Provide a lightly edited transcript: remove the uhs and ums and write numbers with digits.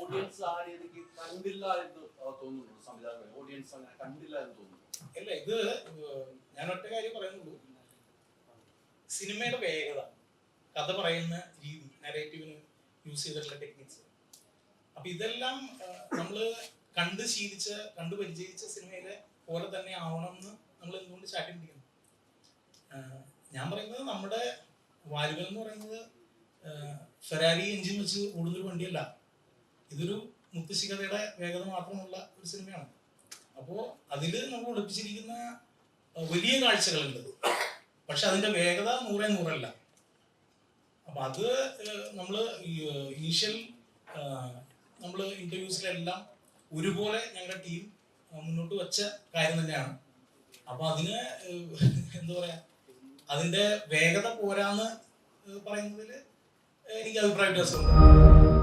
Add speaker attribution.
Speaker 1: Audience ആ രീതിക്ക് കണ്ടില്ല എന്ന് തോന്നുന്നു. സംവിധായകർ ഓഡിയൻസ് അങ്ങനെ കണ്ടില്ല എന്ന് തോന്നുന്നു.
Speaker 2: അല്ല, ഇത് ഞാൻ ഒറ്റ കാര്യം പറയുന്നുള്ളൂ. സിനിമയുടെ വേഗത, കഥ പറയുന്ന രീതി, നരേറ്റീവിന് യൂസ് ചെയ്തിട്ടുള്ള ടെക്നിക്സ്, അപ്പൊ ഇതെല്ലാം നമ്മൾ കണ്ടു പരിചയിച്ച സിനിമയിലെ പോലെ തന്നെ ആവണം എന്ന് നമ്മൾ എന്തുകൊണ്ട് ചാറ്റിപ്പിടിക്കണം? ഞാൻ പറയുന്നത് നമ്മുടെ വാലുകൾ എന്ന് പറയുന്നത് ഫെരാരി എഞ്ചിൻ വെച്ച് ഓടുന്നൊരു വണ്ടിയല്ല. ഇതൊരു മുത്തശ്ശികതയുടെ വേഗത മാത്രമുള്ള ഒരു സിനിമയാണ്. അപ്പോൾ അതിൽ നമ്മൾ ഒളിപ്പിച്ചിരിക്കുന്ന വലിയ കാഴ്ചകളുണ്ട്, പക്ഷെ അതിന്റെ വേഗത 100% അപ്പൊ അത് നമ്മൾ ഇനീഷ്യൽ നമ്മൾ ഇന്റർവ്യൂസിലെല്ലാം ഒരുപോലെ ഞങ്ങളുടെ ടീം മുന്നോട്ട് വെച്ച കാര്യം തന്നെയാണ്. അപ്പൊ അതിന് എന്താ പറയാ, അതിന്റെ വേഗത പോരാന്ന് പറയുന്നതിൽ എനിക്ക് അഭിപ്രായ വ്യത്യാസമുണ്ട്.